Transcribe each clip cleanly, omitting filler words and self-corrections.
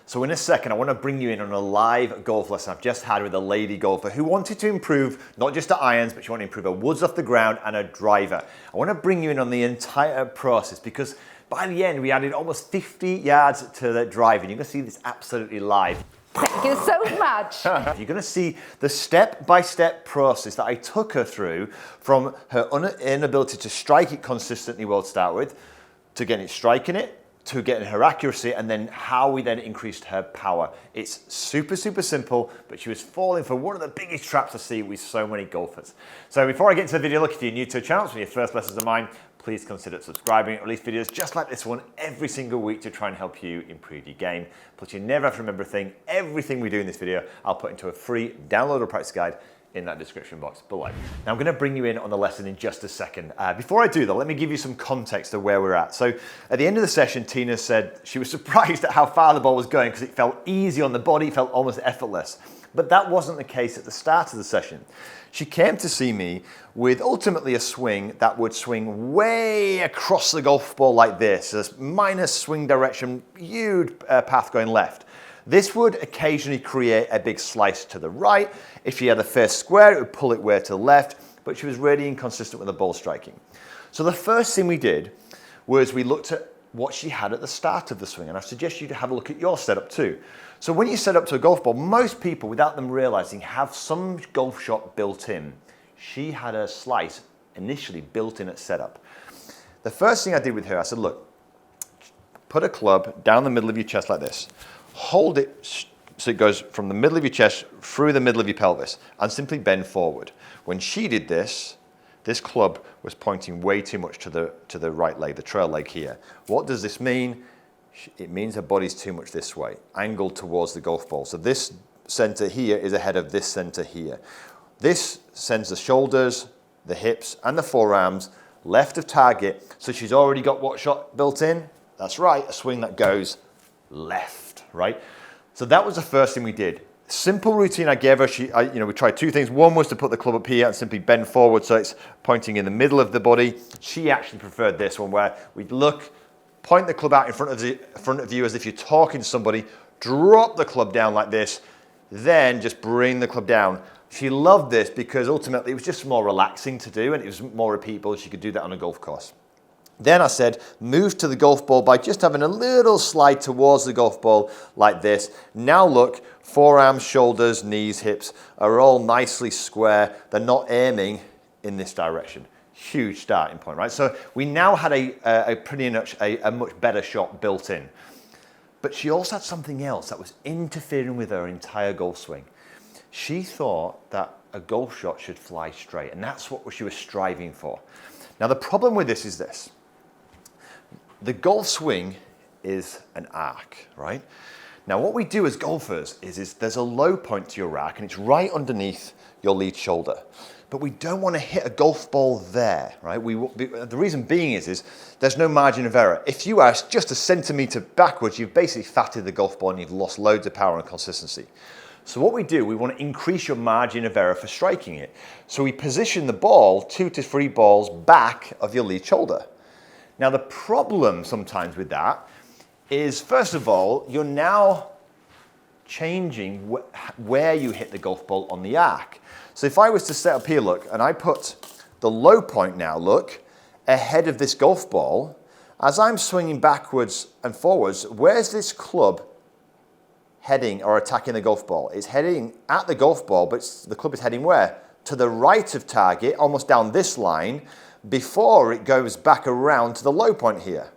So in a second, I want to bring you in on a live golf lesson I've just had with a lady golfer who wanted to improve not just her irons, but she wanted to improve her woods off the ground and her driver. I want to bring you in on the entire process because by the end, we added almost 50 yards to the drive, and you're going to see this absolutely live. Thank you so much. You're going to see the step-by-step process that I took her through from her inability to strike it consistently well to start with, to getting it striking it, to getting her accuracy, and then how we then increased her power. It's super, super simple, but she was falling for one of the biggest traps I see with so many golfers. So before I get into the video, look, if you're new to the channel, so your first lessons of mine, please consider subscribing, or release videos just like this one every single week to try and help you improve your game. Plus, you never have to remember a thing. Everything we do in this video, I'll put into a free downloadable practice guide in that description box below. Now, I'm going to bring you in on the lesson in just a second. Before I do though, let me give you some context of where we're at. So at the end of the session, Tina said she was surprised at how far the ball was going because it felt easy on the body, felt almost effortless. But that wasn't the case at the start of the session. She came to see me with ultimately a swing that would swing way across the golf ball like this, a minus swing direction, huge path going left. This would occasionally create a big slice to the right. If she had the first square, it would pull it way to the left, but she was really inconsistent with the ball striking. So the first thing we did was we looked at what she had at the start of the swing, and I suggest you to have a look at your setup too. So when you set up to a golf ball, most people, without them realizing, have some golf shot built in. She had a slice initially built in at setup. The first thing I did with her, I said, look, put a club down the middle of your chest like this. Hold it so it goes from the middle of your chest through the middle of your pelvis and simply bend forward. When she did this, this club was pointing way too much to the right leg, the trail leg here. What does this mean? It means her body's too much this way, angled towards the golf ball. So this center here is ahead of this center here. This sends the shoulders, the hips, and the forearms left of target. So she's already got what shot built in? That's right, a swing that goes left, right? So that was the first thing we did. Simple routine I gave her. We tried two things. One was to put the club up here and simply bend forward so it's pointing in the middle of the body. She actually preferred this one where we'd look, point the club out in front of you as if you're talking to somebody, drop the club down like this, then just bring the club down. She loved this because ultimately it was just more relaxing to do and it was more repeatable. She could do that on a golf course. Then I said, move to the golf ball by just having a little slide towards the golf ball like this. Now look, forearms, shoulders, knees, hips are all nicely square. They're not aiming in this direction. Huge starting point, right? So we now had a much better shot built in. But she also had something else that was interfering with her entire golf swing. She thought that a golf shot should fly straight, and that's what she was striving for. Now the problem with this is this. The golf swing is an arc, right? Now what we do as golfers is there's a low point to your arc and it's right underneath your lead shoulder. But we don't want to hit a golf ball there, right? The reason being is there's no margin of error. If you are just a centimeter backwards, you've basically fatted the golf ball and you've lost loads of power and consistency. So what we do, we want to increase your margin of error for striking it. So we position the ball 2 to 3 balls back of your lead shoulder. Now the problem sometimes with that is, first of all, you're now changing where you hit the golf ball on the arc. So if I was to set up here, look, and I put the low point now, look, ahead of this golf ball, as I'm swinging backwards and forwards, where's this club heading or attacking the golf ball? It's heading at the golf ball, but the club is heading where? To the right of target, almost down this line, before it goes back around to the low point here.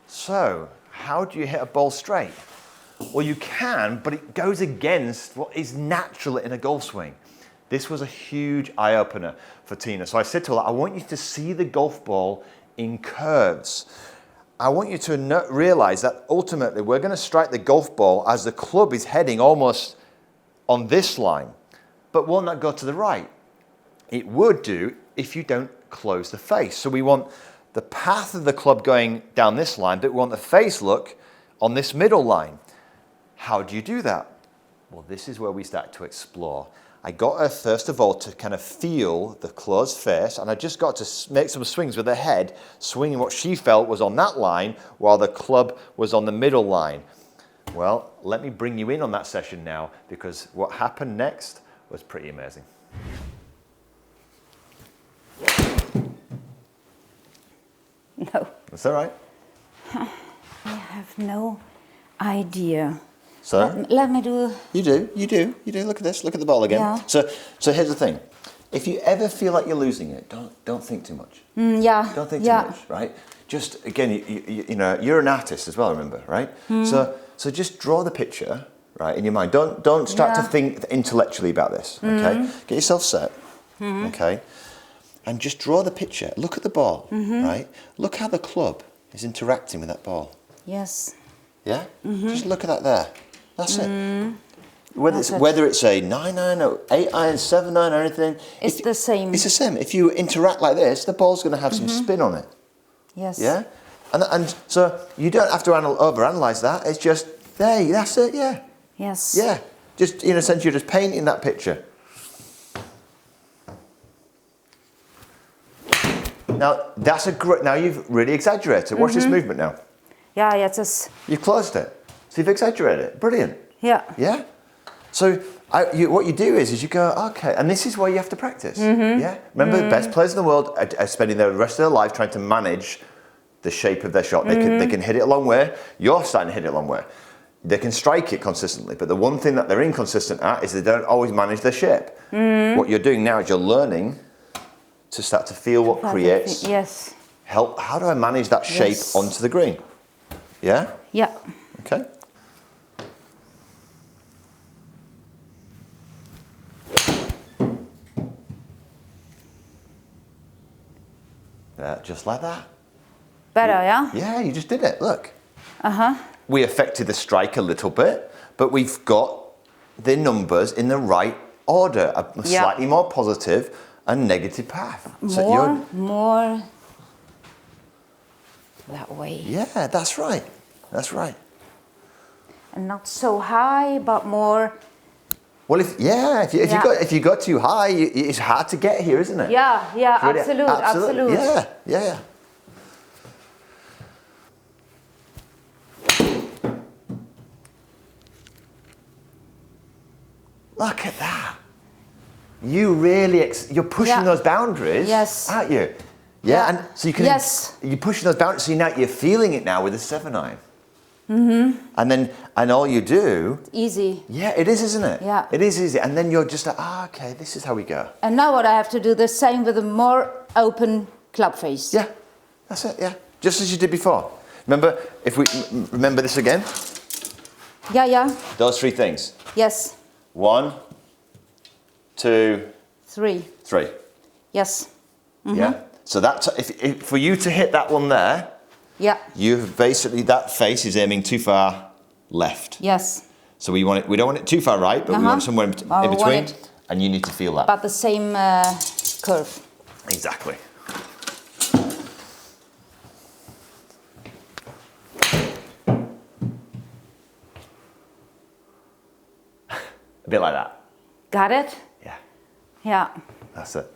So, how do you hit a ball straight? Well, you can, but it goes against what is natural in a golf swing. This was a huge eye-opener for Tina. So I said to her, I want you to see the golf ball in curves. I want you to realize that ultimately we're going to strike the golf ball as the club is heading almost on this line, but will not go to the right. It would do if you don't close the face. So we want the path of the club going down this line, but we want the face look on this middle line. How do you do that? Well, this is where we start to explore. I got her, first of all, to kind of feel the closed face, and I just got to make some swings with her head, swinging what she felt was on that line, while the club was on the middle line. Well, let me bring you in on that session now, because what happened next was pretty amazing. No. That's all right. I have no idea. So Let me do. you do. Look at this. Look at the ball again. Yeah. So here's the thing. If you ever feel like you're losing it, don't think too much. Yeah. Don't think too much, right? Just again, you know, you're an artist as well. Remember, right? So just draw the picture, right, in your mind. Don't start to think intellectually about this. Okay. Get yourself set. Okay. And just draw the picture. Look at the ball, right? Look how the club is interacting with that ball. Yes. Yeah. Just look at that there. That's it. Whether it's a 9-iron or 8-iron, 7-iron or anything, it's the same. It's the same. If you interact like this, the ball's going to have some spin on it. Yes. Yeah. And so you don't have to overanalyze that. It's just there. That's it. Yeah. Yes. Yeah. Just in a sense, you're just painting that picture. Now that's a great. Now you've really exaggerated. Watch this movement now. Yeah. It's just. You've closed it. So you've exaggerated it. Brilliant. Yeah. Yeah. So what you do is you go, okay, and this is why you have to practice. Yeah. Remember, the best players in the world are spending the rest of their life trying to manage the shape of their shot. They can hit it a long way. You're starting to hit it a long way. They can strike it consistently, but the one thing that they're inconsistent at is they don't always manage their shape. What you're doing now is you're learning to start to feel what creates. Yes. How do I manage that shape onto the green? Yeah? Yeah. Okay. Just like that. Better, yeah? Yeah, you just did it. Look. Uh-huh. We affected the strike a little bit, but we've got the numbers in the right order, a slightly more positive and negative path. More that way. Yeah, that's right. That's right. And not so high, but more. Well, if you go too high, it's hard to get here, isn't it? Yeah, Really, absolute. Yeah. Look at that. You really, you're pushing those boundaries, aren't you? Yeah, and so you can. You're pushing those boundaries. So now you're feeling it now with a 7-iron. And all you do. Easy. Yeah, it is, isn't it? Yeah. It is easy. And then you're just like, okay, this is how we go. And now what I have to do the same with a more open club face. Yeah, that's it. Yeah, just as you did before. Remember, if we remember this again. Yeah. Those 3 things. Yes. 1, 2, 3. Yes. Yeah. So that's if for you to hit that one there. Yeah. You've basically, that face is aiming too far left. Yes. So we don't want it too far right, but we want it somewhere in between. And you need to feel that. But the same curve. Exactly. A bit like that. Got it? Yeah. Yeah. That's it.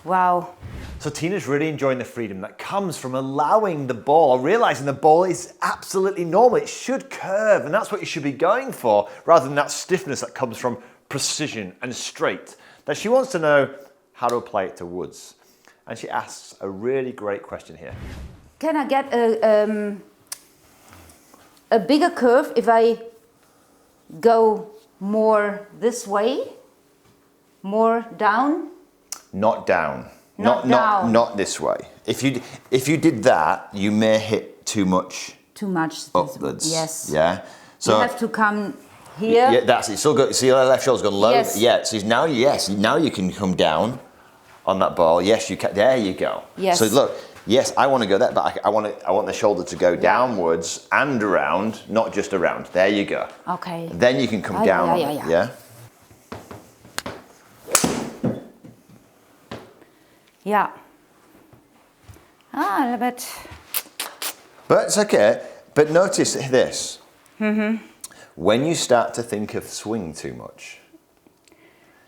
Wow. So Tina's really enjoying the freedom that comes from allowing the ball, realizing the ball is absolutely normal. It should curve, and that's what you should be going for, rather than that stiffness that comes from precision and straight. That she wants to know how to apply it to woods. And she asks a really great question here. Can I get a bigger curve if I go more this way? More down? Not down. Not down. Not this way. If you did that, you may hit too much. Too much. Upwards. Yes. Yeah. So you have to come here. Yeah, that's it. Still got. See, your left shoulder's gone low. Yes. Yeah. So now, now you can come down on that ball. Yes, you can. There you go. Yes. So look. Yes, I want to go there, but I want the shoulder to go downwards and around, not just around. There you go. Okay. Then you can come down on it. Yeah. Yeah. A little bit. But it's okay. But notice this. When you start to think of swing too much,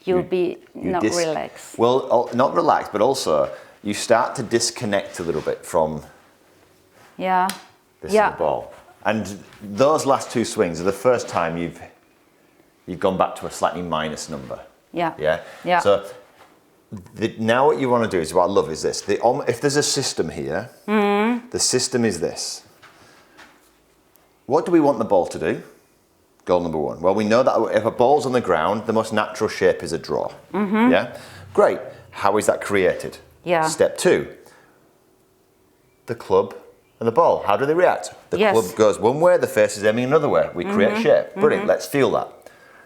You'll be not relaxed. Well, not relaxed, but also you start to disconnect a little bit from this little ball. And those last 2 swings are the first time you've gone back to a slightly minus number. Yeah. Yeah? Yeah. So now what you want to do is, what I love is this. If there's a system here, the system is this. What do we want the ball to do? Goal number 1. Well, we know that if a ball's on the ground, the most natural shape is a draw. Yeah? Great. How is that created? Yeah. Step 2. The club and the ball. How do they react? The club goes one way, the face is aiming another way. We create shape. Brilliant. Let's feel that.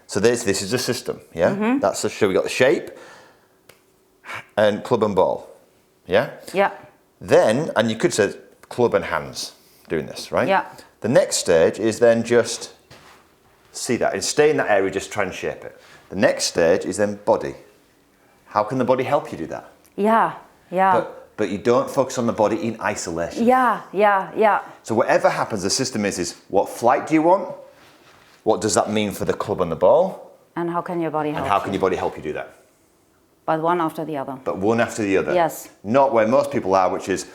So this is the system. Yeah? That's the show. We got the shape and club and ball. Yeah? Yeah. Then, and you could say club and hands doing this, right? Yeah. The next stage is then just see that and stay in that area, just try and shape it. The next stage is then body. How can the body help you do that? Yeah. Yeah. But you don't focus on the body in isolation. Yeah. Yeah. Yeah. So whatever happens, the system is what flight do you want? What does that mean for the club and the ball? And how can your body help? And how can your body help you do that? But one after the other. But one after the other. Yes. Not where most people are, which is,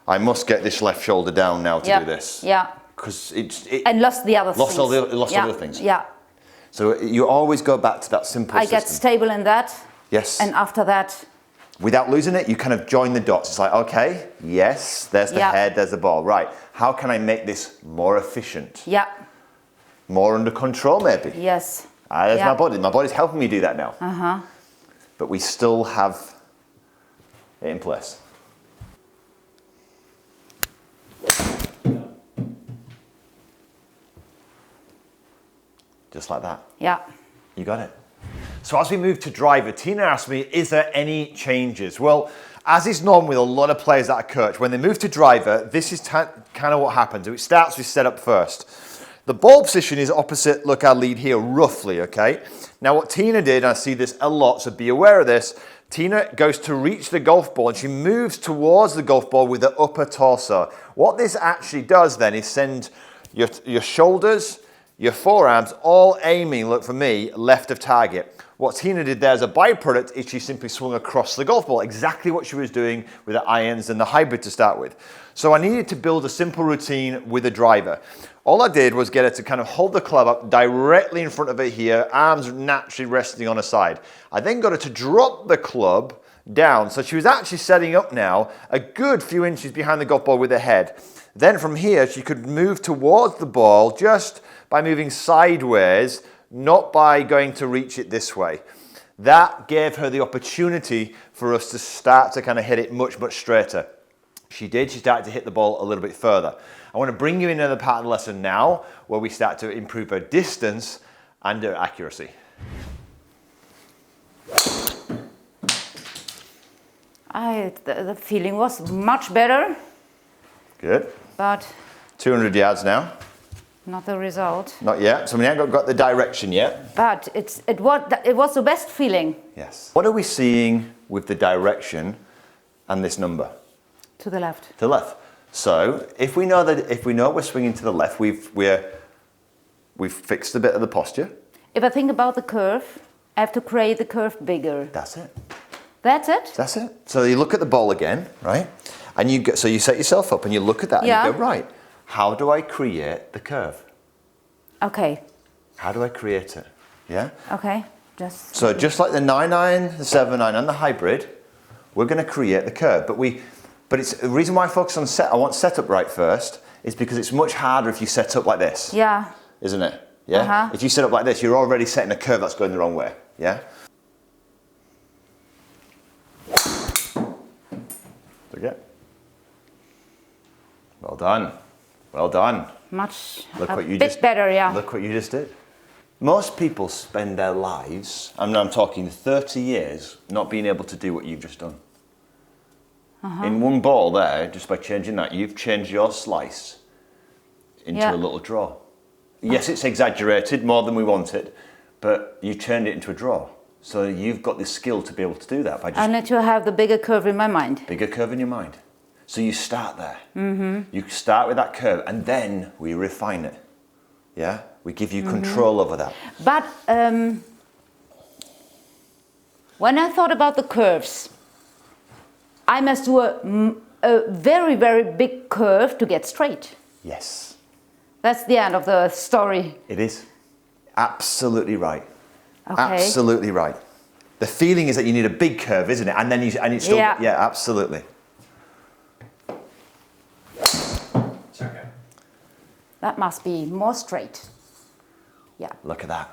I must get this left shoulder down now to do this. Yeah. Because and lost the other lost things. all the other things. Yeah. So you always go back to that simple system. I get stable in that. Yes. And after that. Without losing it, you kind of join the dots. It's like, okay, yes, there's the head, there's the ball. Right, how can I make this more efficient? Yeah. More under control, maybe? Yes. There's my body. My body's helping me do that now. Uh-huh. But we still have it in place. Just like that. Yeah. You got it. So as we move to driver, Tina asked me, is there any changes? Well, as is normal with a lot of players that I coach, when they move to driver, this is kind of what happens. It starts with setup first. The ball position is opposite, look, our lead here, roughly, okay? Now what Tina did, and I see this a lot, so be aware of this, Tina goes to reach the golf ball and she moves towards the golf ball with the upper torso. What this actually does then is send your shoulders, your forearms all aiming, look for me, left of target. What Tina did there as a byproduct is she simply swung across the golf ball, exactly what she was doing with the irons and the hybrid to start with. So I needed to build a simple routine with a driver. All I did was get her to kind of hold the club up directly in front of her here, arms naturally resting on her side. I then got her to drop the club down, so she was actually setting up now a good few inches behind the golf ball with her head. Then from here, she could move towards the ball just by moving sideways, not by going to reach it this way. That gave her the opportunity for us to start to kind of hit it much, much straighter. She did, she started to hit the ball a little bit further. I want to bring you in another part of the lesson now where we start to improve her distance and her accuracy. The feeling was much better. Good. But 200 yards now. not the result. Not yet. So we haven't got the direction yet. But it was the best feeling. Yes. What are we seeing with the direction and this number? To the left. To the left. So if we know we're swinging to the left, we've fixed a bit of the posture. If I think about the curve, I have to create the curve bigger. That's it. That's it? That's it. So you look at the ball again, right? And you set yourself up and you look at that and you go, right, how do I create the curve? Okay. How do I create it? Yeah? Okay. So just like the 9-iron, the 7-iron and the hybrid, we're going to create the curve. But it's the reason why I focus on I want setup right first is because it's much harder if you set up like this. Yeah. Isn't it? Yeah? Uh-huh. If you set up like this, you're already setting a curve that's going the wrong way. Yeah? Okay. Well done. Well done. Better, yeah. Look what you just did. Most people spend their lives, I'm talking 30 years, not being able to do what you've just done. Uh-huh. In one ball there, just by changing that, you've changed your slice into a little draw. Yes, it's exaggerated more than we wanted, but you turned it into a draw. So you've got the skill to be able to do that. I need to have the bigger curve in my mind. Bigger curve in your mind. So you start there. Mm-hmm. You start with that curve and then we refine it. Yeah? We give you control over that. But when I thought about the curves, I must do a very, very big curve to get straight. Yes. That's the end of the story. It is. Absolutely right. Okay. Absolutely right. The feeling is that you need a big curve, isn't it? And then and it's still, Yeah. absolutely. That must be more straight. Yeah. Look at that.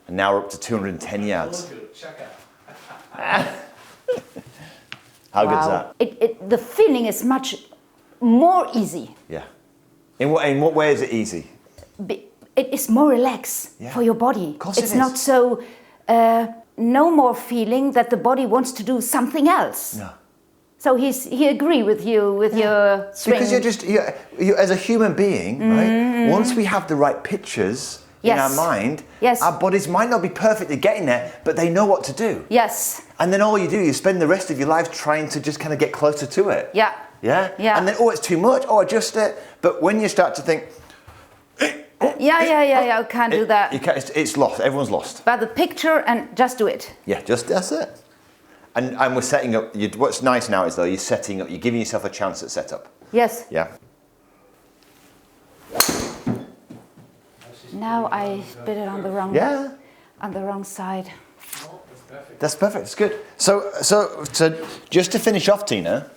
And now we're up to 210 yards. How good is that? The feeling is much more easy. Yeah. In what way is it easy? It is more relaxed for your body. Of course it is. It's not so, no more feeling that the body wants to do something else. No. So he agree with you with your string. Because you're as a human being, right? Once we have the right pictures in our mind, our bodies might not be perfectly getting there, but they know what to do. Yes. And then all you do, you spend the rest of your life trying to just kind of get closer to it. Yeah. Yeah? Yeah. And then, it's too much, adjust it. But when you start to think, I can't do that. You can't, it's lost, everyone's lost. But the picture and just do it. Yeah, that's it. And we're setting up, what's nice now is though, you're giving yourself a chance at setup. Yes. Yeah. Now I bit it on the wrong side. That's perfect, it's good. So just to finish off, Tina,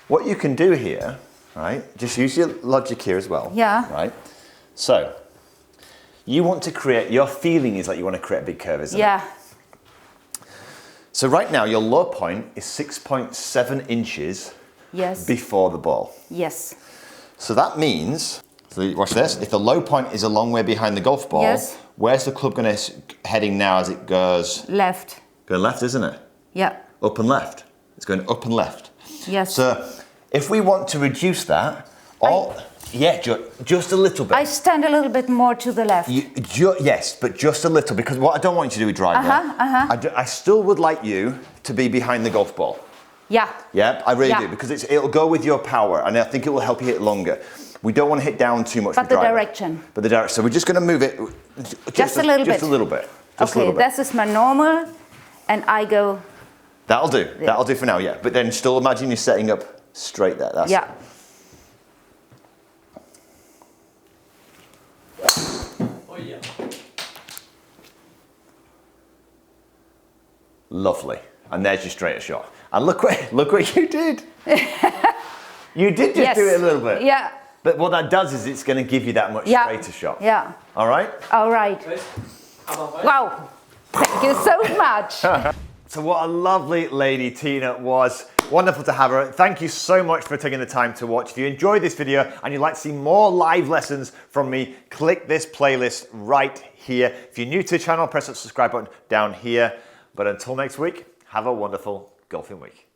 what you can do here, right, just use your logic here as well. Yeah. Right? So, you want to create, your feeling is that you want to create a big curve, isn't it? Yeah. So right now, your low point is 6.7 inches before the ball. Yes. So that means, watch this, if the low point is a long way behind the golf ball, where's the club going to heading now as it goes? Left. Going left, isn't it? Yeah. Up and left. It's going up and left. Yes. So if we want to reduce that, just a little bit. I stand a little bit more to the left. Yes, but just a little, because what I don't want you to do with driver, I still would like you to be behind the golf ball. Yeah. Yeah, I really do, because it'll go with your power, and I think it will help you hit longer. We don't want to hit down too much. But the direction. But the direction. So we're just going to move it just a little bit. Just a little bit. Okay, this is my normal, and I go. That'll do. There. That'll do for now. Yeah, but then still imagine you're setting up straight there. That's it. Lovely. And there's your straighter shot. And look what you did. You did just do it a little bit. Yeah. But what that does is it's going to give you that much straighter shot. Yeah. All right? All right. Wow. Thank you so much. So what a lovely lady Tina was. Wonderful to have her. Thank you so much for taking the time to watch. If you enjoyed this video and you'd like to see more live lessons from me, click this playlist right here. If you're new to the channel, press that subscribe button down here. But until next week, have a wonderful golfing week.